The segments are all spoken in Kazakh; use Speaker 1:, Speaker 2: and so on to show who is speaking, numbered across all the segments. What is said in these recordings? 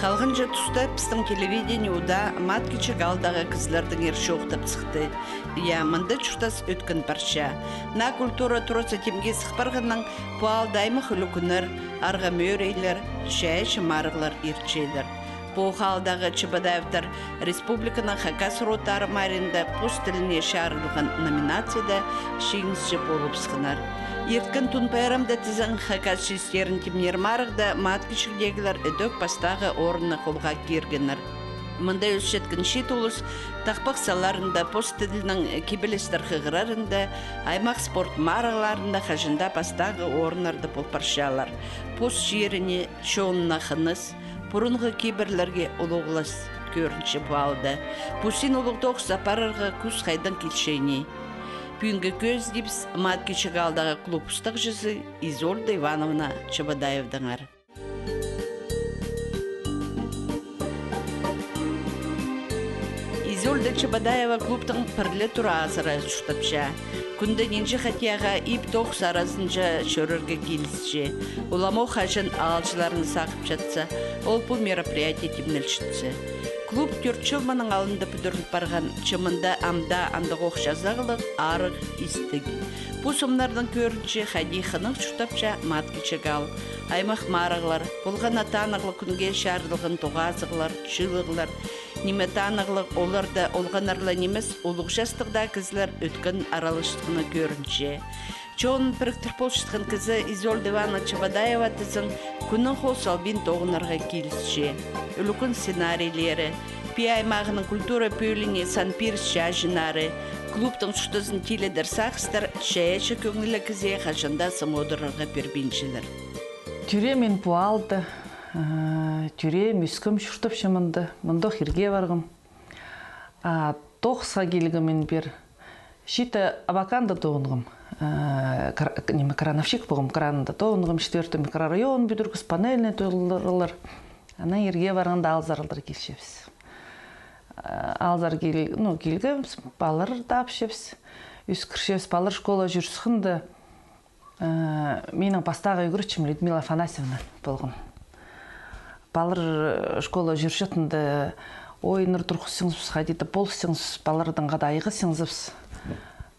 Speaker 1: Қалғынжа тұста пістің телевидениуда мат кичек алдағы кізлердің ерші оқтап сықты. Я мынды чуштас өткін парша. На культура тұрысы темге сықпарғының пуалдаймы хүлікінер, арға мөрейлер, шәй шымарығылар ерчейлер. Бұл қалдағы Чебадаевтар республиканың Хакас ротары маринда пост тіліне шарылған номинацияда шеңізші болып сықынар. Ерткін түн пайрамда тізің Хакас шестерін темнер марығда маткішілдегілер өдөк бастағы орынны қолға кергенер. Мында өшеткін шет олыс тақпақ саларында пост тілінің кебелестер қығырарында, аймақ спорт марығыларында қажында бастағы орынарды болпаршалар. Пост жеріне шоуынна қыныз, бұрынғы кейбірлерге ұлығылас көрінші балды. Пусин ұлықтоқ сапарырға күз қайдан келшейіне. Бүгінгі көз депс мат кешек алдағы клуб ұстық жүзі Изольда Ивановна Чебадаевдыңар. Изольда Чебадаева клубтың пірлі тұра азыра жұқтапша. Күнді ненжі қатияға ип тоқ саразынжа шөрірге келісше. Уламау қажын алшыларын сақып жатса, ол бұл мероприятие темнелшітсі. Клуб түртшілманың алында бүдіріліп барған чымында амда андық оқшазағылық арық істік. Бұл сомнардың көрінше қадихының жұқтапша маткечек ал. Аймақ марығылар, болған атанығылы күнге шарылығын тоғазығылар, шылығылар, неметанығылық оларда олғанарлы немес олық жастықда кізлер өткен аралыштығыны көрінше. Чоғын біріктір болшытқан кізі Изольда Ивановна Чебадаева тізін күнің қол салбин тоғынарға келісше. Үлікін сценарийлері, пи аймағының культура пөйліне Сан-Пирс жажынары, клубтың шұтызын теледер сақыстар шәйеші көңілі кізе қажында самодырырға пербеншілер.
Speaker 2: Тюре мен пуалды, тюре мүскім шұртып шымынды, мұндық ерге барғым. Тоқса келгімен бер, шиті абаканда тоғынғым. Крановщик болғым, кранында тоғынғым, 4 микрорайон бүдіргіз панельный тоғылырылар. Ана ерге барғанда алзарылдар келшепсіз. Алзар келгіміз, балыр тапшепсіз. Үскіршепсіз, балыр школа жүрсіхінді. Менің пастағы үйгірчім Людмила Афанасьевна болғын. Балыр школа жүршетінді ойыныр тұрқысыңыз, қадеті болсыңыз, балырдың қада айғы сіңзіпсіз.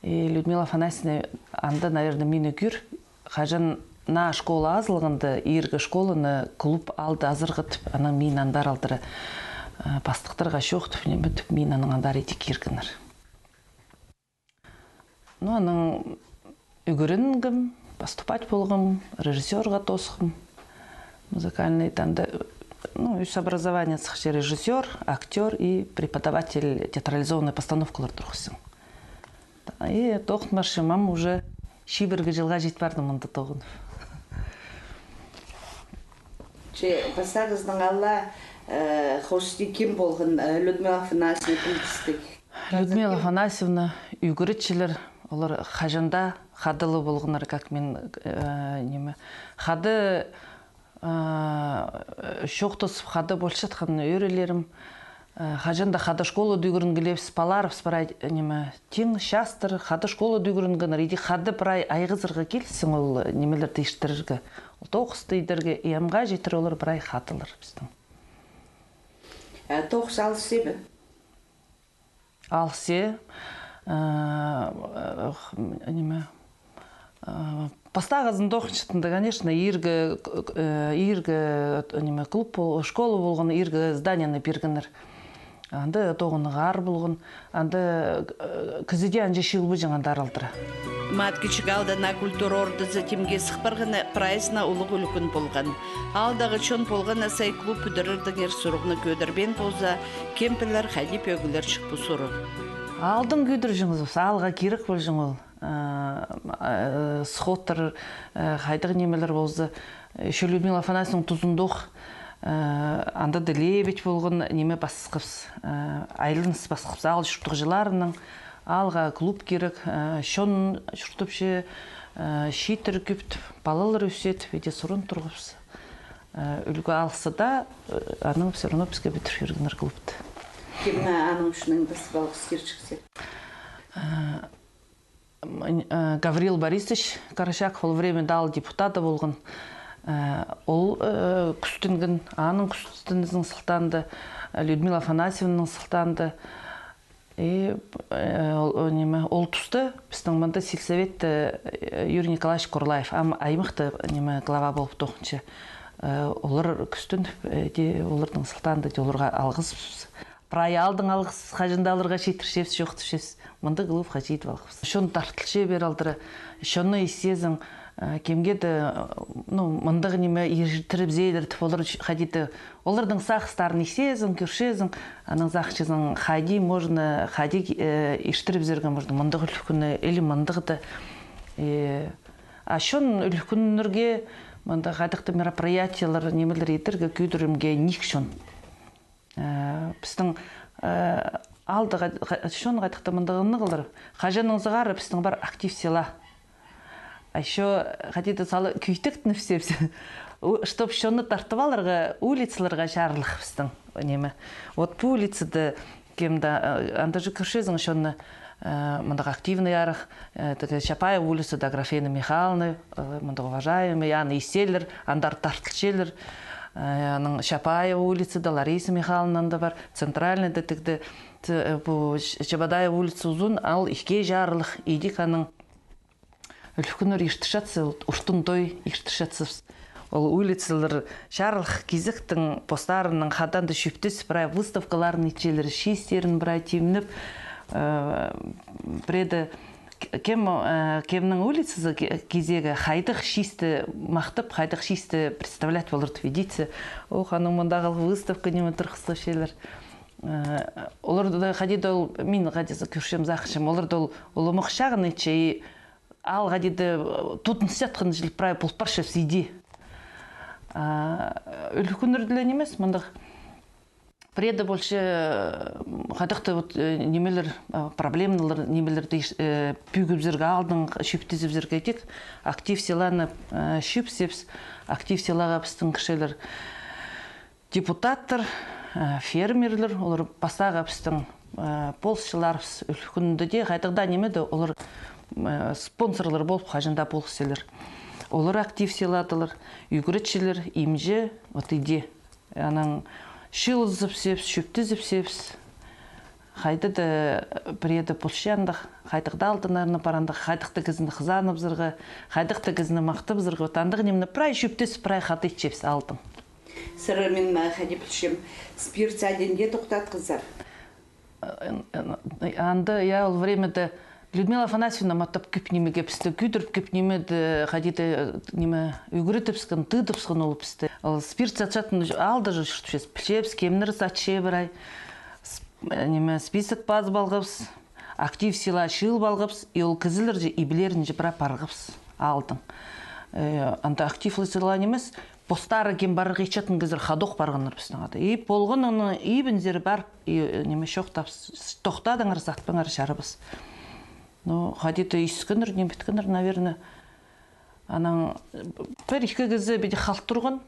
Speaker 2: Людмила Афанасьевна анда, наверное, мені күр. Қажан на школа азылғынды, ергі школаны клуб алды азырғытып, ана мен андар алдыры пастықтарға шоқтып, мен аның андар еті кергінір. Аның үгірінгім, поступать болғым, режиссерға тосқым. Музыкальный танда, үш образование сықшы режиссер, актер и преподаватель театрализованной постановкалар тұрғысын. И тоқтмаршы мам уже шибіргі жылға жет бардым мұнда тоғынып.
Speaker 1: Пастағыздың алла қошты кем болғын Людмила Афанасьевна күлдістік?
Speaker 2: Людмила Афанасьевна үйгірітшілер, олар қажында қадылы болғынар, как мен қады шоқтысып қады болшатқан өрелерім. Қажында қады школы дүйгірін гілепсіз паларып спарай тең шастыр, қады школы дүйгірін гінар, еді қады бірай айғызырға келсің ол немелер дейштіріргі. Ол тоқысты едерге емға жетір олар бірай қадылыр біздің.
Speaker 1: Тоқыс алысы бі?
Speaker 2: Алысы. Пастағызын тоқыншытында, конечно, ергі клуб, школы болған, ергі зданияны бергінір. Анды тоғыны ғар болған, анды күзіде анжа шилбы жаңандар алдыра.
Speaker 1: Мат кичік алда на культура ордызы темге сықпарғаны прайсына ұлық үлікін болған. Алдағы чон болған асай клуб үдірірдің ер сұрығыны көдірбен болса, кемпілер қадеп өгілер шықпы сұрық.
Speaker 2: Алдың көдір жыңыз болса, алға керік бол жың ол. Схоттыр, қайдығы немелер болсы. Еще Людмила Афанасьевна тұзындық. Анда ділебет болған неме басқыпс. Айлыныз басқыпс. Ал жүрттық жыларының алға клуб керек. Шон жүртіпше шейтір көптіп, балалар өсетіп, еде сұрын тұрғыпс. Үлгі алысы да, аның все равно бізге бітір жүргінер клубты.
Speaker 1: Кемна аның үшінің басы балғыз керчіксе?
Speaker 2: Гаврил Борисович Карачаков ол время дал депутата болған. Ол күстінген, аның күстініздің сылтанды, Людмила Афанасьевнаның сылтанды. Ол тұсты біздің мұнда сельсовет Юрий Николаевич Курлаев, аймақты глава болып тоқыншы. Олар күстін, олардың сылтанды, оларға алғыз. Прай алдың алғыз, қажында алырға жетіршепс, жоқтыршепс. Мұнда ғылыпқа жетіп алғыз. Шоны тартылшы бер алдыры, шоны есезің, кемгеді, мұндығы неме ержітіріп зейліртіп олар қадеті. Олардың сақыстарын есезің, көршезің, аның зақшызың қади, можны қади ештіріп зерген можны. Мұндығы үлкіні, әлі мұндығыды. Шон үлкінірге, мұнда қадықты мероприятиялар немелер етірге күйдірімге ник шон. Біздің алды шон қадықты мұндығыны қылыр. Қажаның зығары біздің бар актив села. Еще хотите салы күйттіктін өпсепсі. Чтоб шоны тартып алырға, улицаларға шарлық біздің. Вот по улицады кемді, анда же көршезің шоны мұндағы активный ярық, Чапаева улицы, Графена Михайловна, мұндағы уважаемый, Яны Иселер, андар тартылшелер, Чапаева улицы, Лариса Михайловна бар, центральный детекті, Чабадаева улицы ұзын, ал ишке жарлық, идик аның үлкінір ештішатсы, ұштын той ештішатсыз. Ол улицалар шарлық кезіктің постарының қаданды шүптес бірай выставкаларын ечелері шестерін бірай темініп, біреді кемнің улицасы кезегі қайдық шесті мақтып, қайдық шесті представлять болырды ведеться. Ол қаның мұндағы выставка неме тұрқысты шелер. Оларды да қадеді ол, мен қадесі көршем зақышым, оларды ол ұлымық шағын ече, ал қадеді тұтын сетқын жыл прай пұлпаршев сиди. Үлкінірділен емес, мұндық преді больше қадықты немелер проблемналар, немелерді пүйгіп зірге алдың, шүптізіп зірге етек. Актив селаны шүпсепс, актив селаға біздің кішелер депутаттар, фермерлер, олар басаға біздің полсшыларыз үлкінді де, қайдықда немеді, олар спонсорлар болып қажында болғыселер. Олар актив селадылар, үйгіретшілер, имже, вот иде. Анан шыл зіпсепс, шөпті зіпсепс. Қайды да біреді пұлшияндық, қайдықда алтынарына парандық, қайдықты кізінді қызанып зырғы, қайдықты кізінді мақтып зырғы, отандық немді прай шөптес, прай қаты етшепс алтын.
Speaker 1: Сыры мен қайды пүлшем, спирт сәденде тоқтат қызар.
Speaker 2: Анды, я ол времеді Людмила Афанасьевна маттап күп немеге пісті, күйдіріп күп немеді қадеті неме үйгіретіпсін, тыдыпсын олып пісті. Спирт сатшатын алды жыл шүртпес, пілшепс, кемнір сатше бірай, список баз балғапс, актив сила шыл балғапс, и ол кізілер же ибілерін же біра парғапс алдың. Анда активлы сила немес, постары кем бары ғечетін кізір қадоқ барғаныр пістің ады. И полғын оны ибінзері бар, неме шоқтапс, тоқтадыңыр, сатпыңыр шарыбыз. Ну, қадеті үйскінір, не біткінір, наверное, анан бір-екі кізі беді қалт тұрғын,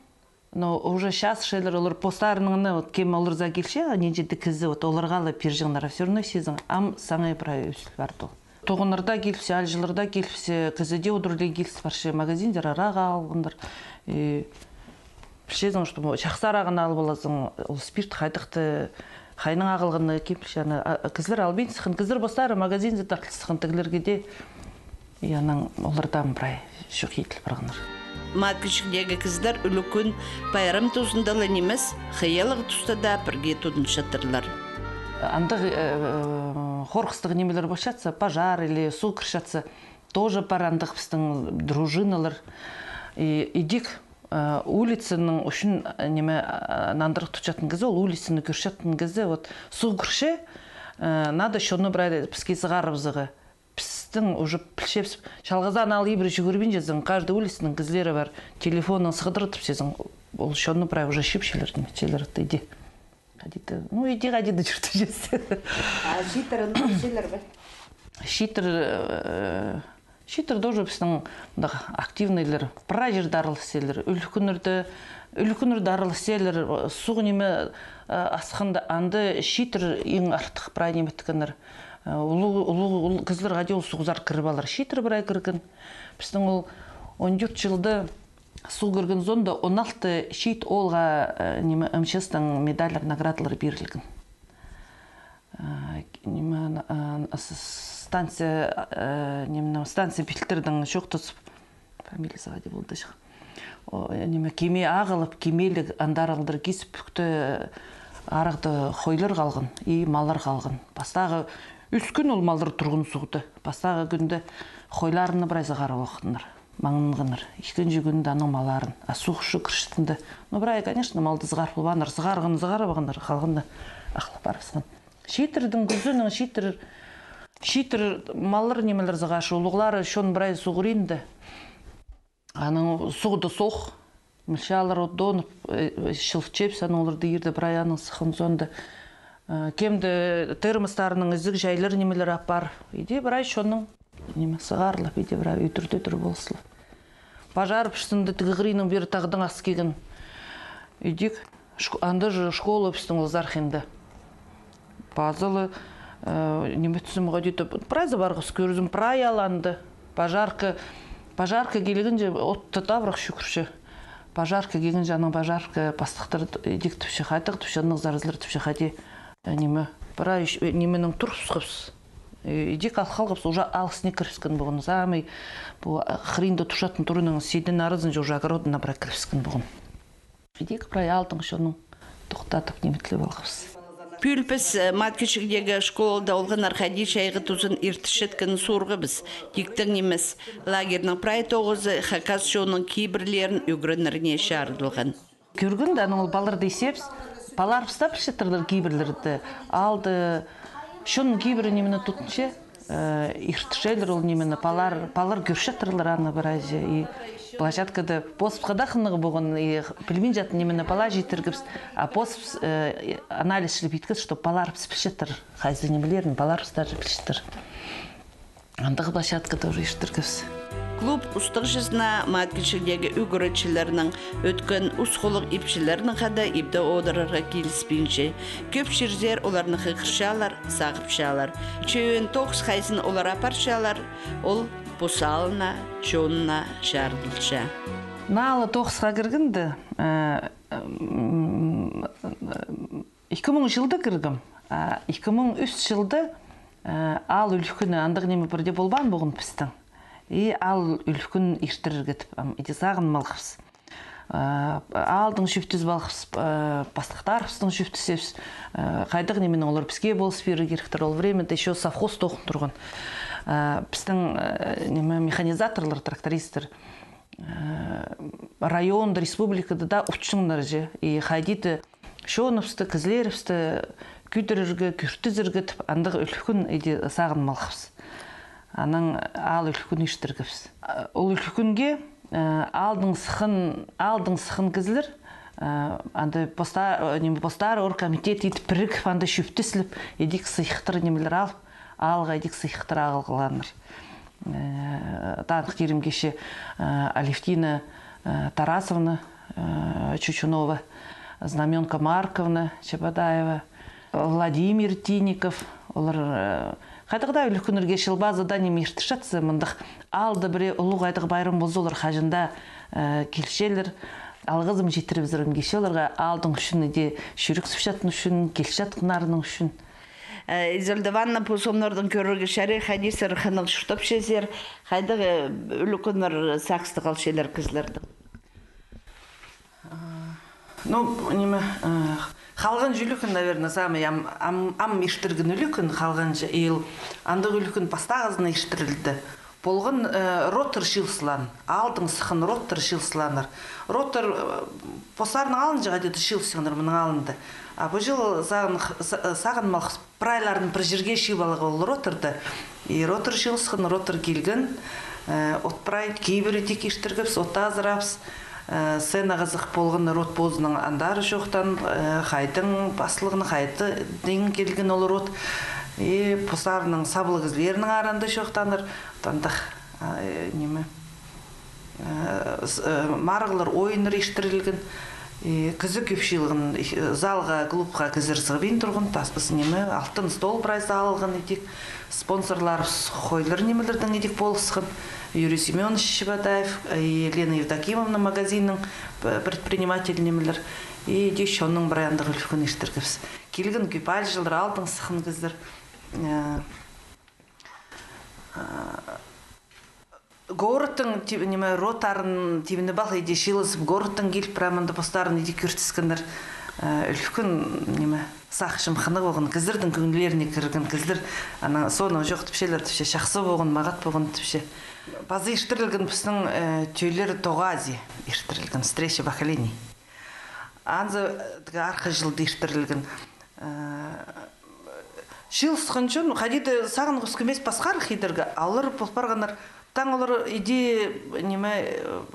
Speaker 2: но уже сейчас шейлер олар постарыныңыны, кем олар за келше, ненжеді кізі, оларға алы пержіңнара, все равно сезің, ам саңай бірай өсіл барды ол. Тоғынырда келіпсе, алжылырда келіпсе, кізіде одырлы келіс баршы, магазиндер араға алғындар. Білшезің, что шақсарағын алып оласың, ол спирт қайдықты, қайның ағылғыны кемпілшаны, кізлер албейін сықын, кізлер бастары магазинде тартыл сықын тігілерге де, олардан бірай шық етіл барғыныр.
Speaker 1: Мат күшікдегі кізлер үлікін байрам тұзындалы немес, қиялығы тұстада бірге тұдын шатырлар.
Speaker 2: Андық қорқыстығы немелер башатса, пожар или су кіршатса, тоже пар андық біздің дружиналар. Идик улицаның үшін неме нандырық тұчатын кезі, ол улицаны көршатын кезі, су кірше, надо шоны бірайды піске сығарыбызығы. Пістің уже пілшепс, шалғазан ал ебірі жүгірбен жезің, кажды улицаның кізлері бар, телефонын сығыдырытып сезің, ол шоны бірай уже шепшелер демечелерді иде. Ну, иде қадеді жүрді жесі.
Speaker 1: Шитырын көселер бі?
Speaker 2: Шитыр тоже біздің активныйлер, пыра жерді арылы селер, үлкінірді арылы селер, суғы неме асқында анды шитыр ең артық пыра неметтікінір. Ұлы кізлер ғаде ол суғызар кіріп алар. Шитыр бірай кіргін. Біздің ол 14 жылды Сул көрген зонда 16 шит олға неме МЧСтің медалер наградалары берілген. Неме станция билтердің шоқтыз фамилиясы ғади болды шығ. Неме кеме ағылып, кемелік андаралдыр кесіп бүкті арықты хойлар қалғын, малар қалғын. Бастағы үс күн ол малдар тұрғын суғды. Бастағы күнді хойларыны бірайзы қарал оқытыныр, маңынғыныр. Екінші күнді аның маларын, суғышы кіріштінді. Бірай, конечно, малды зығар бұлбаныр, зығарығыныр, қалғынды ақылық барысығын. Шетірдің күзінің шетір малыр немелер зығашы, олығылары шон бірай суғыринді. Аның суғды соқ, мүлшалар отдонып, шылфчеп, сан оларды ерді бір аяның сықын зонды. Кемді термостарының ізік жайлар немелер апар. Иде бір ай шоның сығарылып, иде бір ай өтірді болсылып. Пажар пішсінді тігіғырінің бері тағдың ас кеген. Идек, анды школы пістің ұлзархенді. Базылы неметсім ғадеті прайзы барғыз көрізім прай аланды. Пажарка келігінже отты табырақ шүкірші. Пажарка келігінже аның пажарка пастықтыр едік түпші қайтық, түпші анық зарызлар түпші қайде неме. Бара неменің тұрқыз қыпс. Едік алқал қыпс, ұжа алысыне кіріскін бұғын. Замай бұл қыринді тұшатын тұрының сейден арызын жо жағыродына бұра кіріскін бұғын. Едік бірай алдың шоның тұқтатып неметлі балғыпс.
Speaker 1: Пүлпіс маткішігдегі школда олғын арқади шайғы тұзын ертішеткін сұрғы біз. Тектің немес лагерінің прай тоғызы хакас шоның кейбірлерін үгірініріне шарылған.
Speaker 2: Көргін да ол балырды есепс, балар пыстап шеттірдір кейбірлерді. Алды шоның кейбірі немені тұтынше, ертішелер ол немені балар көршеттірлер аны бір әже. Площадкада посып қадақынығы бұғын, пілмен жатын немені бала жетіргіпс, а посып анализ шіліп еткіз, что балар пішеттір, қайзы немелерін балар пішеттір. Андығы площадкада уже ештіргіпс.
Speaker 1: Клуб ұстық жизна маткішігдегі үгірітшілерінің өткен ұсқылық епшілерінің қада епді одырарға келіспейінше. Көп шерзер оларының қыршалар, сағыпшалар. Чөйін тоқс қайсын олар апаршалар, ол Посална, чонна, шардылша.
Speaker 2: Налы тоқсыға кіргінді, 2000 жылды кіргім. 2003 жылды ал үлкіні андық неме бірде болбан бұғын пістің. Ал үлкін ештіріргетіп, сағын малғыпс. Алдың шүфтіз балғыпс, бастықтар пістің шүфтісепс. Қайдық неменің олар піске болыс бері керіктір. Ол временде еще совхоз тоқын тұрғын. Біздің механизаторлар, трактористер районда, республикада да ұтшыңдар же. Қайдеті шоныпсты, кізлеріпсті, күйдіріргі, күртізіргі тіп, андығы үлкін сағын малғыпс. Аның ал үлкін ештіргіпс. Ол үлкінге алдың сықын кізлер, постар оргкомитет етіп бірігіп, анда шүптісіліп, едік сыйықтыр немелер алып, алға едік сыйықтыр ағылғыланыр. Танық керім кеше Алевтина Тарасовна Чучунова, Знаменка Марковна Чебадаева, Владимир Тинников. Олар қайдықда үлкінірге шылбазыда неме ертішатсы, мұндық алды бірі ұлы қайдық байрым болзы олар қажында келшелер. Алғызым жетіріп зірін кеше оларға алдың үшін, шүрік сүпшатын үшін, келшат қынарының үшін.
Speaker 1: Изольда Ванна посомнордың көрігі шәрі қадесір қынық шұртап шезер, қайдағы үлікінір сақсты қалшелер кізлердің?
Speaker 2: Қалған жүлікін, наверное, самый ам ештіргін үлікін қалған ел, андық үлікін пастағызына ештірілді. Болғын ротор шилсылан, алдың сықын ротор шилсыланыр. Ротор посарының алын жаға деді шилсыңыр мұның алынды. Бұл жыл сағын малқыз прайларын бір жерге шибалығы ол роторды. Ротор шилсығын ротор келген, отпрай кейбірі тек ештіргіпс, отта азырапс. Сен ағызық болғын рот бозының андары жоқтан, қайдың басылығын қайды дейін келген ол рот. Посарының сабылы кізлерінің аранды жоқтаныр. Тандық марғылар ойыныр ештірілген. Кызы көпшілігін залға, клубқа кізір сығбен тұрғын, таспысы немі, алтын стол прайзы алған едік, спонсорлар қойлыр немелердің едік болысқын, Юрий Семенович Шибатаев, Елена Евдокимовна магазинның предприниматель немелер, и деш оның брайандығы үлфігін ештіргіпсіз. Келген көпәл жылдар алдың сықын кіздір. Городтың неме ротарын тивіне бал еде шилысып, городтың келіп праманды постарын еде көртіскендер үлфікін неме сақшым қаны болған, кіздірдің көңілеріне кірген, кіздір соны жоқ түпшелер түпше, шақсы болған, мағат болған түпше. Базы ештірілген пүсінің төйлері тоғази ештірілген, встреча поколений. Анзы арқы жылды ештірілген. Шилысқын үшін, қадеті сағын құскімес басқар хейдерге, алыр бұлпарғанар таң олар иде неме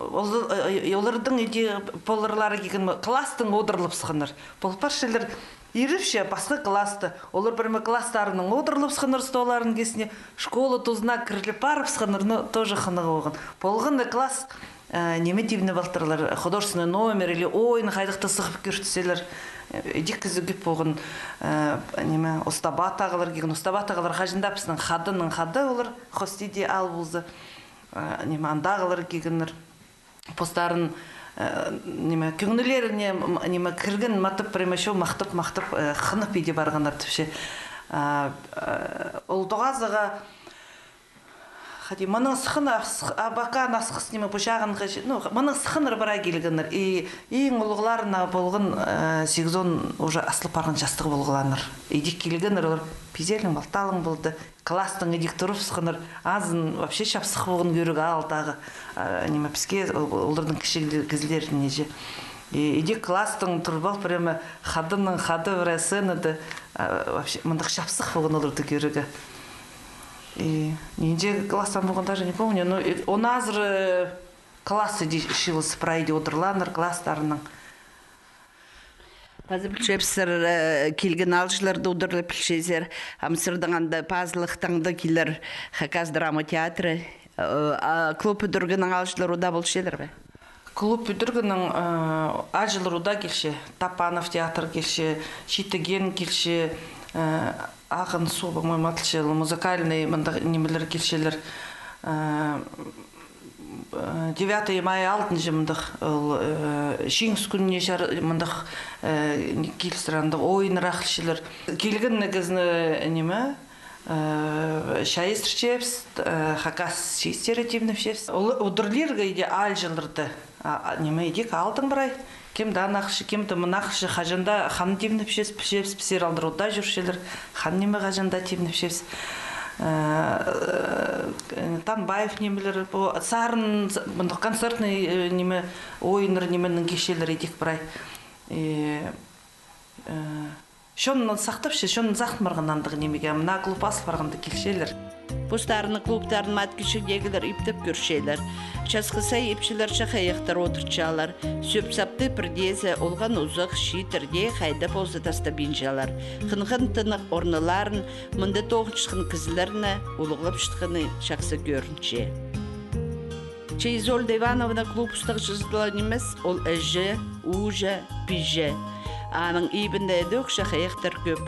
Speaker 2: олардың иде поларлары кеген класстың одырлып сықыныр. Полпаршылар еріпше басқа класты. Олар бірме класстарының одырлып сықыныр столарын кесіне школа тұзына кіріліп барып сықыныр, но тоже қынығы оған. Полғынды класс неме тивіне балтырлар, художественный номер или ойын қайдықты сығып көртіселер. Идек кізі көп болған неме ұстабат ағылар кеген, ұстабат ағылар қажындапсының қадының қады олар хостиде ал болзы. Неме андағылар кегенер постарын неме көңілеріне неме кірген матып премешо мақтып қынып еде барғандар түпше. Ол доғазыға Хати маның сықын абақа насқыс неме бұшағын қажет. Маның сықыныр бара келгенер. Ең ұлғыларына болғын сегізон уже асылып барған жастығы болғыланыр. Едік келгенер олар пизелің балталың болды. Кластың едік тұрып сықыныр. Азын вообще шапсық болғын көрігі алтағы. Неме піске олардың кіші кізілеріне же. Едік кластың тұрбал прямо қадының қады бір әсенеді. Мындық шапсық болғын оларды көрігі. Нинде класстан болған даже не помню, но он азыр классы шилысы пройди отырланыр класстарының.
Speaker 1: Пазы білшепсір келген алшыларды удырлы білшезер, амсырдың анда пазылықтаңды келер хаказ драма театры, клуб үдіргінің алшылар уда болшелер бе?
Speaker 2: Клуб үдіргінің алшылар уда келші, Тапанов театр келші, Шитеген келші, Ағын су, по-моему, отличил, музыкальный, немелер келшелер. 9 мая алтын жемдық, шеңіз күніне мындық келсірандық, ойын рақылшелер. Келген негізні неме, шайыстыр шепс, хакас стереотипный шепс. Удырлерге иде ал жылырды. Неме едек алтын бірай. Кемді анақшы, кемді мұнақшы қажында хан тивніп шес, пісер алдыр ода жүршелер, хан неме қажында тивніп шес. Танбаев немелер, сарын, концертный неме, ойыныр неменің кешелер едек бірай. Шонын сақтап ше, шонын зақтмарған андығы немеге, мұна клуб асыл барғанды келшелер.
Speaker 1: Постарыны клубтарын маткішігдегілер иптіп көршелер. Часқысай епшілер шақайықтар отырчалар. Сөпсапты бірдезі олған ұзық шитерде қайды болзы таста бенжалар. Қынғын тынық орныларын, мұнды тоғычқын кізілеріні ұлығылып шытқыны шақсы көрінше. Изольда Ивановна клуб ұстық жыздылан емес, ол әжі, ұжы, пижі. Аның ибінде дөк шақайықтар көп.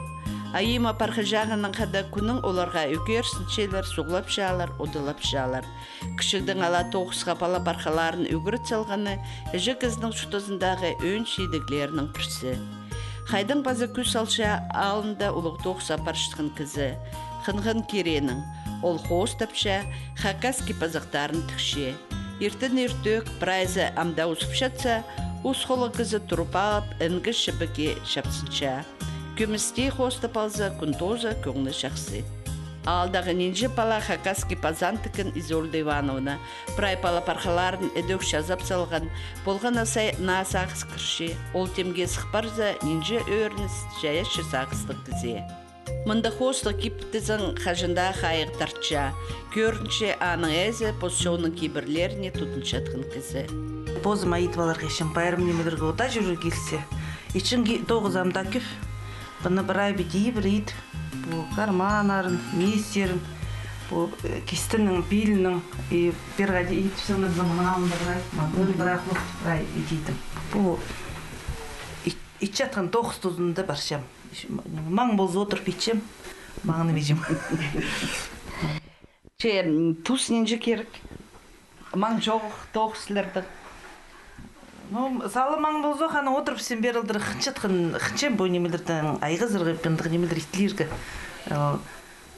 Speaker 1: Айыма парқы жағының қада күнің оларға өгерсіншелер, соғлап жалар, одылап жалар. Кішігдің ала тоғысқа пала парқаларын өгіріт салғаны, әжі кіздің шутызындағы өн шейдіглерінің бірсі. Қайдың базы күс алша алында ұлық тоғыса паршытқын кізі. Қынғын керенің, ол қоғыз тапша, хакас кипазықтарын түкше. Ертін ертөк, прайзы амда ұсып шатса, ұсқолы кізі тұрпап, әнгі шыбіге шапсынша. Көмістей қосты палза, күнтоза көңілі шақсы. Алдағы ненжі пала хакаски пазантыкын Изольда Ивановна. Прай пала парқаларын әдөк шазап салған, болған асай наасағыз кірші. Ол темге сықпарза ненжі өрініс жаяшы сағыстық кізе. Мұнда қосты киптізін қажында қайық тартша. Көрінше аның әзі позшоның кейбірлеріне тұтыншатқын кізі.
Speaker 2: Позы маитваларға ешін пайрым немелерге ота жүрі келсе. Ешін тоғызамда көп. Бұны бір ай бетей бір ет, бұл карманарын, местерін, бұл кестінің, белінің, бір ғаде ет түсіңіз заманауында бір ай, бұл бір ай құлықты бір ай етейдім. Бұл ичатқан 9 тұзында баршам. Маң болзы отырып ичем, маңыны бежем.
Speaker 1: Туз нинже керек? Маң жоқ, 9 сілерді.
Speaker 2: Салы маң болзы қаны отырып сен берілдір қынчатқан, қынчем бой немелерден айғы зырғып, бендігі немелер итлергі.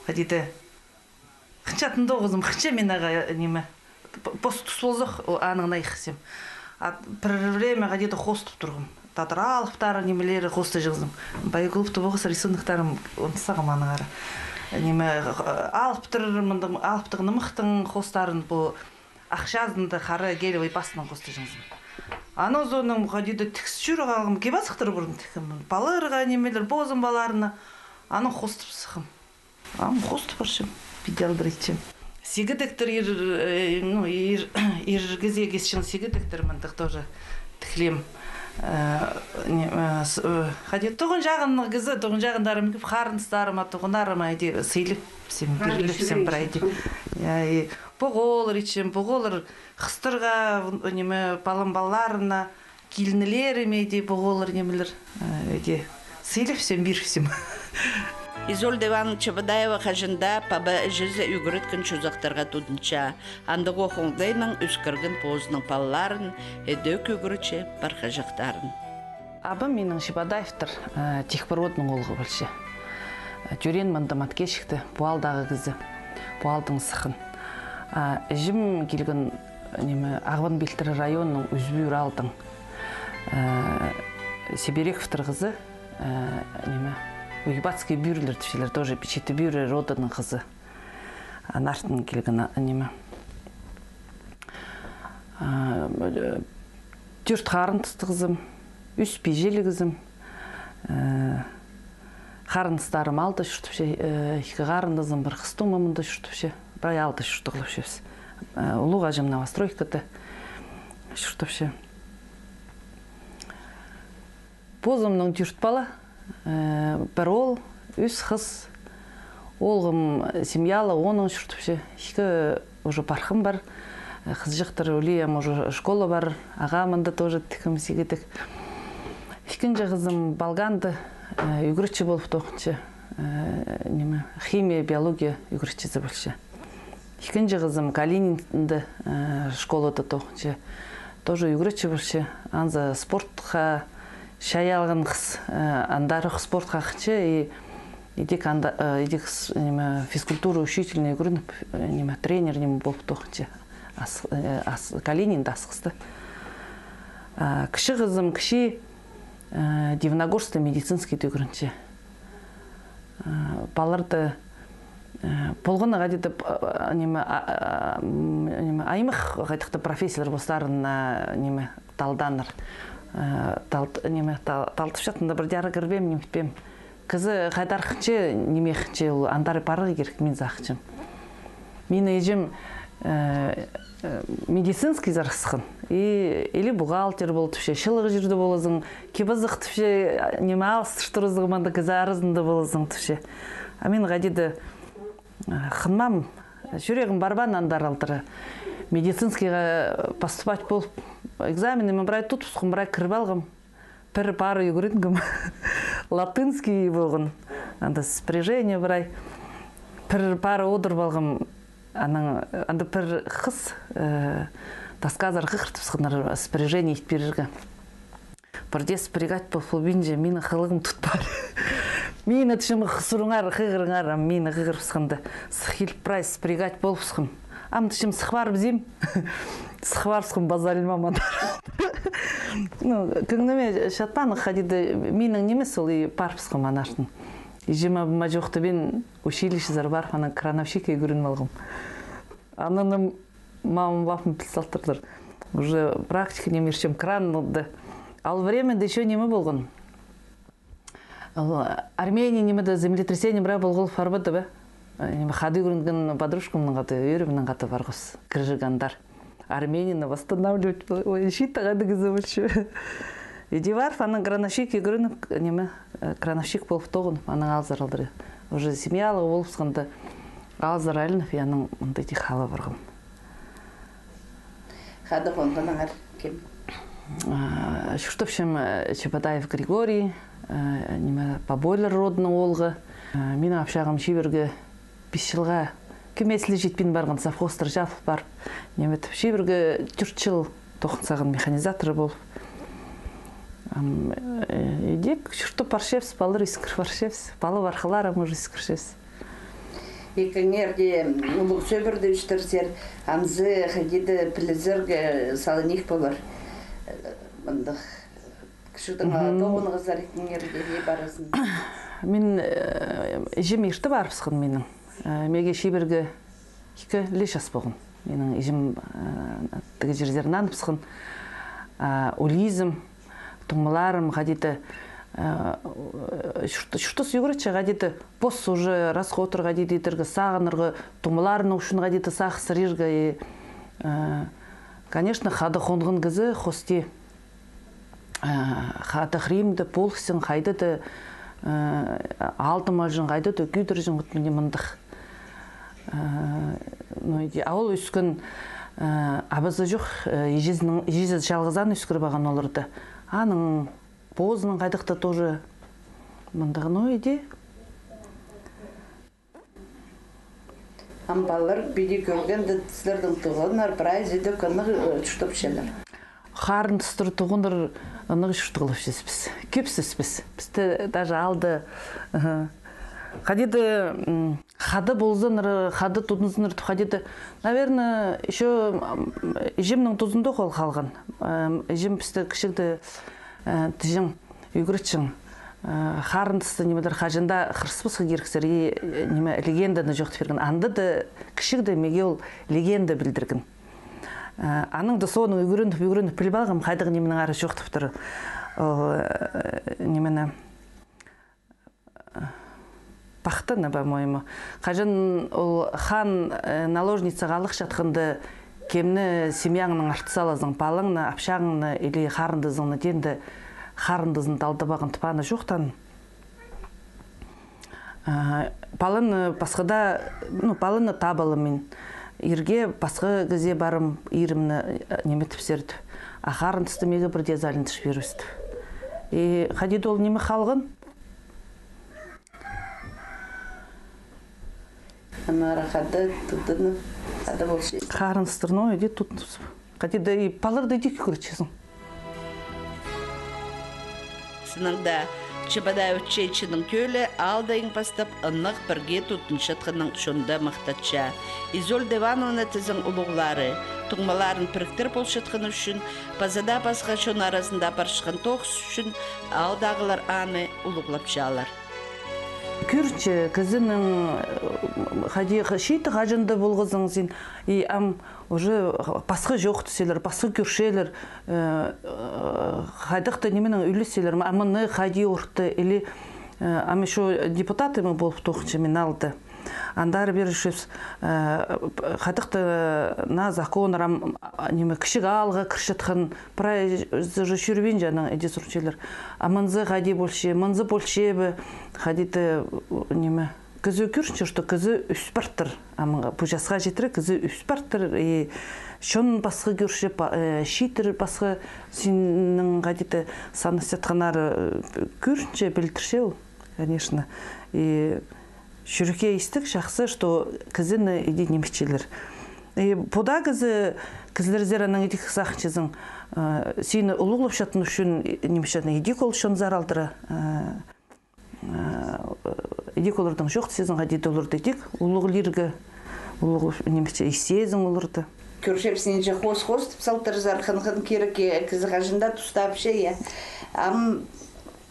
Speaker 2: Қадеті, қынчатын 9-ым, қынчем мен аға неме. Пост тұс болзық, анығын айқысем. Бір время қадеті қостып тұрғым. Татыр алыптары немелері қосты жығызым. Байгылыпты боғыз рисунықтарым онтысағым анығары. Неме алыптығыны мұқтың қостарын бұл ақшазынды қары келі басынан қосты жығызым. Аны зоның қадеті тікс жүрі қалғым, кебасықтыр бұрын тікім. Балырға немелер бозым баларына аны қостып сықым. Аны қостып баршым, бидялдыр етчем. Сегідіктір ергізе кесшін сегідіктір мындық тоже тіклем. Қадет тұғын жағын кізі, тұғын жағындарым кеп қарыныстарыма, тұғынарыма сейліп сен, беріліп сен бір әйде. Бұғолыр етшем, бұғолыр қыстырға балым баларына, келінілеріме бұғолыр немелер сейліп сен, беріп сен.
Speaker 1: Изольда Ивановича Бадаева қажында пабы жүзі үгіріткін чузақтарға тұдынша, андығы оқыңдайның үскіргін позының палларын, әдөк үгірічі барқа жақтарын.
Speaker 2: Абым менің Шибадаевтыр, техпородның олғы білші. Жүрен мұнды маткешікті, буалдағы кізі, буалдың сықын. Жім келген Ағван Белтірі районның үзбүйір алдың. Себереквтір қызы, Уйбатский бюрлер түшелер, тоже печеті бюрі роданың қызы. Нартын келген неме. Түрт қарынтысты қызым, үс пежелі қызым. Қарынтыстарым алды шүртіпше, екі қарындызым бір қыстың мамында шүртіпше, бірай алды шүртіғылып шепсі. Ұлуға жым новостройкаты шүртіпше. Бозымның түрт бала. Бір ол, үс қыз, олғым семьялы, оның шүртіпше. Екі уже парқым бар, қыз жықтыр өлейім, уже школа бар, ағамында тоже тікім сегедік. Екінші қызым балганды, үгірітші болып тоқыншы, химия, биология үгірітшісі білші. Екінші қызым Калининді школада тоқыншы, тоже үгірітші білші, анза спортқа, шай алған қыз, андары спортқа қыншы, едек физкультура учительный көрініп, тренер болып тоқыншы, Калининді асқызды. Кіші қызым, кіші Дивногорский медицинский түгірінші. Баларды болғаны ғадеті аймық ғайтықты профессиялар болстарын талданыр. Талтып жатында бір жары кірбем, немітпем. Кізі қайдар қыншы, неме қыншы, андары парығы керек, мен зақычым. Мен ежім медицинский зарысқын. Или бухгалтер болып түпше, шылығы жүрді болызың, кебізік түпше, неме алыстыштырызығы манда кізі арызында болызың түпше. Мен ғадеді қынмам, жүрегім барбан андар алтыры. Медицинскийға поступать болып, экзаменімен бірай тұтпысқым, бірай кіріп алғым. Пір пары үйгіренгім. Латынский болғын. Анда спряжение бірай. Пір пары одырып алғым. Анда пір қыз тасказар қықыртыпсықнар спряжение етперіргі. Бірде спрягать бұл бенже мені қылығым тұтпар. Мені түшімі қысырыңар, қығырыңар, мені қығырпсықынды. Сықиліп прайс спрягать болыпсықым. Ам түшім сықвар бізем. Сықварсықым базалыма мадар. Күңніме шатпаны қадеді менің немес ол парпсықым анаштың. Ежема бұма жоқты бен училищезар бар, ана крановщик үйгірін малғым. Ананым мамам бапым пілсалтырдыр. Уже практика немершем кран олды. Ал временде еще неме болғын. Армения немеде землетрясение бра болғыл фарбады бе. Хады көрінген подружкамның қаты, өрімнің қаты барғыз, кіржігандар. Арменияны восстанавливать, щита қады кізі бөлші. Едеварф, аның крановщик көрініп, неме, крановщик болып тоғын, аның алзар алдыры. Уже семьялығы болып сықынды алзар әлініп, яның мұндайды қалы барғым.
Speaker 1: Хады қонғаныңар кем?
Speaker 2: Шуштовшим Чепатаев Григорий, неме побойлар родны олғы. Мен апшағым шиберге 5 жылға кемеслі жетпен барған совхозтар жалып бар. Немет шиберге 4 жыл тоқынсаған механизаторы болып. Идек, шурты паршевс, балыр искір паршевс, балы барқылар амыр искіршевс.
Speaker 1: Екіңерде ұлық сөбірді үштірсер, амзы қадеді пілізірге салыних болар. Мындық кішудің тоғыны қыздар екіңерде не барасын?
Speaker 2: Мен ежім ешті барыпсықын менің. Меге шиберге 2 леш ас болғын. Менің ежім тігі жердерін аныпсықын. Олизм, тұңмаларым қадеті шұрты сүйгірітші қадеті бос уже расходыр қадеті етіргі сағынырғы тұңмаларын ұшын қадеті сақ сырырғы. Конечно, қады қондығын кізі қосте қады қримді полқсын қайдыды алты малжын қайдыды күйдір жын ғытміне мұндық. Ауыл өскін абызы жоқ, ежезі жалғызан өскір баған олырды. Аның позының қайдықты тоже мұндағын ойде.
Speaker 1: Амбалар биде көргенді тізлердің тұғынар, бірай зеді күнір түштіп шелер.
Speaker 2: Қарын тұстыр тұғыныр ұнығы шүртіғылып жеспіз. Кепсіз біз. Бізді даже алды. Қадеді қады болзыныр, қады тұтынзыныр, қадеді, наверное, еще ежемнің тұзынды қол қалған. Ежем бізді кішікті тіжің үйгірітшің. Қарындысты немедер қажында қырспыз қегерксер, неме легенданы жоқты берген. Анды да кішікті меге ол легенда білдірген. Аныңды соның үйгірініп біліп алғым, қайдығы неменің ары жоқты бұтыр. Немені бақтыны, по-моему. Қажын ол хан наложница ғалық жатқынды кемні семьяңның артысы алазың, балыңны, апшағыңны, или қарындызыңны денді қарындызын далды бағын тұпаны жоқтан. Балыны басқыда, балыны табылы мен. Ерге басқы көзе барым иірімні неметіп серді. Қарындысты мегі бірде залын түш берісті. Қадеді ол немі қалғын?
Speaker 1: Анара қады тұтыны, қады болшы.
Speaker 2: Қарындыстырны өйде тұтыныз. Қадеді балырды дейкі көрітшесің.
Speaker 1: Сыныңда Чебадай өтчейчінің көлі алдайын бастап ұнық бірге тұтыншытқының шонда мақтатша. Изол Девановна тізің ұлығлары, тұңмаларын піріктір болшытқын үшін, базада басқа шон арасында баршықын тоқыс үшін алдағылар аны ұлығлап жалар.
Speaker 2: Күрчі, кізінің шейті қажынды болғызың сен, уже басқы жоқты селер, басқы күршелер, қайдықты неменің үйлі селер, амыны қайди орты, или шо депутатымы болып тоқыншы мен алды. Андары берішіп, қайдықты на законыр, кішік алға кіршітқын, прай жүрбен жаңың әде сұрчелер. Амынзы қайди болшы, мынзы болшы бі, қайдиді күзі көршінші, что күзі үспарттыр. Бұл жасға жетірі күзі үспарттыр. Шон басқы көрші, шейтір басқы сенің қайдиді саны сетқанары көршінші білдірше ол, конечно. Шүріке істік жақсы, что кізіні еде немешчелер. Бұда кізілер зераның едік сақыншызың сені ұлығылып шатын үшін немешчатын едік ол шон заралдыры. Едік олардың жоқ сезін қадеді олырды едік. Ұлығылергі немешче есезің олырды.
Speaker 1: Көршепсінен жа қос-қос тұпсалтыр зарқын кереке кізі қажында тұстап ше,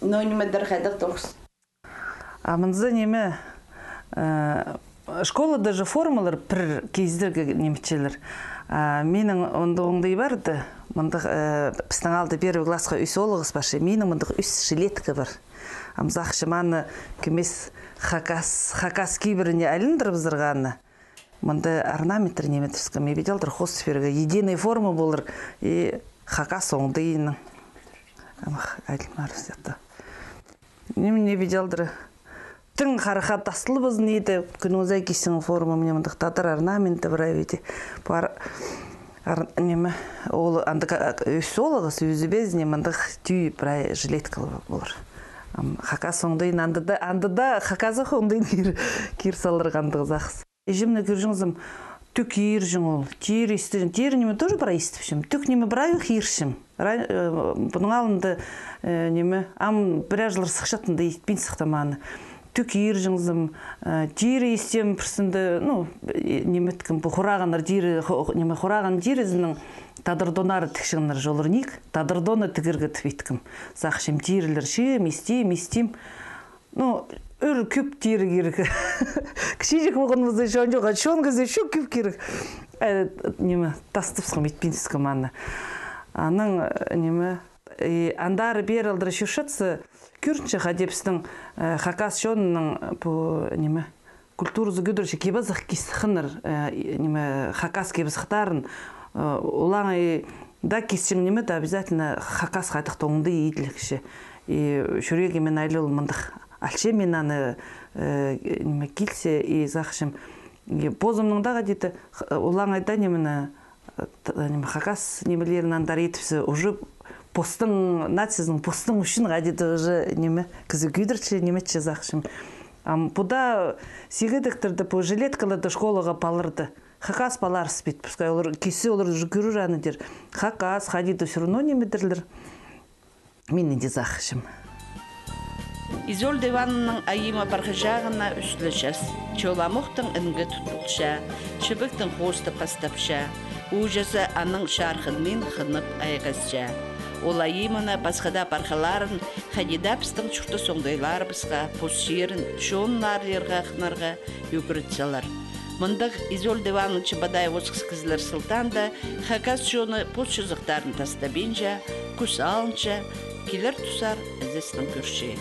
Speaker 1: но немедер қайдық тоқыс.
Speaker 2: Амынзы неме школа даже формалар бір кездерге немечелер. Менің оңды барды, біздің алды первый классқа үс олығыз башы, менің мұндық үс жилеткі бар. Амзақ шыманы кемес хакас кейбіріне әліндір бұзырғаны. Мұнды орнаметр неметівскі, ме беделдір хостферге единый форма болыр, и хакас оңдыйының. Әлімар взятты. Не беделдір Тың қарақат тасылы бұзын еді, күн өзай кесің форма мне мұндықтатыр орнаменті бір әведе. Неме ол анда өсолыгы сөзі без немандық түй брай жилет кылып болар. Хакас оңдайын андыда хаказы оңдайын кир салырғандығы зақсы. Ежімні көржіңізім түк ержің ол, тер естіжің, тер неме тоже бара естіпшім, түк неме брайы хиршім. Бұның алынды неме, біраз жылыр сықшатында естпен сықтаманы. Түк ержіңізім, тер естем пірсінді, неметкім бұл құрағандар, құраған терезінің тадырдонары тікшігінлер жолырнек, тадырдоны тігіргі тіпеткім. Сақшым терілер шем, естем. Өр көп тері керек. Кішежек болғанымызда жоң жоға, шоң көзе шөк көп керек. Неме, тастыпсығым етпенсізгі маңы. Аның, неме, андары бер алдыры шөшатсы, көрінші қадепсінің хакас шонының неме, культурызы көдірші кебазық кесіқыныр, неме, хакас кебізіқтарын, олаңы да кесішің неме, да обязательно хакас қайтық тоңды ейтілікші. Шүреге мен айлы олмандық. Алше мен аны келсе и зақшым позымныңдаға дейді олаңайда немені хакас немелерін андар етіпсі уже постың нациздің постың үшін ғадеді уже неме кізі күйдірші неметші зақшым. Бұда сегедіктерді по жилеткаларды школаға палырды. Хакас палар спит, пускай олар кесі олар жүгіру жаны дер. Хакас ғадеді все равно немедірлер. Мен не зақшым.
Speaker 1: Изольда Ивановның айыма барғыжағына үслішіс, чоламықтың үнгі тұтылша, чыбықтың қосты пастапша, ұжасы аның шарқынмен қынып айғызша. Ол айымына басқада барғыларын қадидапстың чүрті соңдайлар бізға, пұсшерін, шоңнарлерға қынарға өгірітсалар. Мұндық Изольда Ивановны чыбадай осқыз кізлер сылтанда, хакас жоны пұсшызықтарын тастабенжа, күс алынша, келер тұсар әзесінің көрше.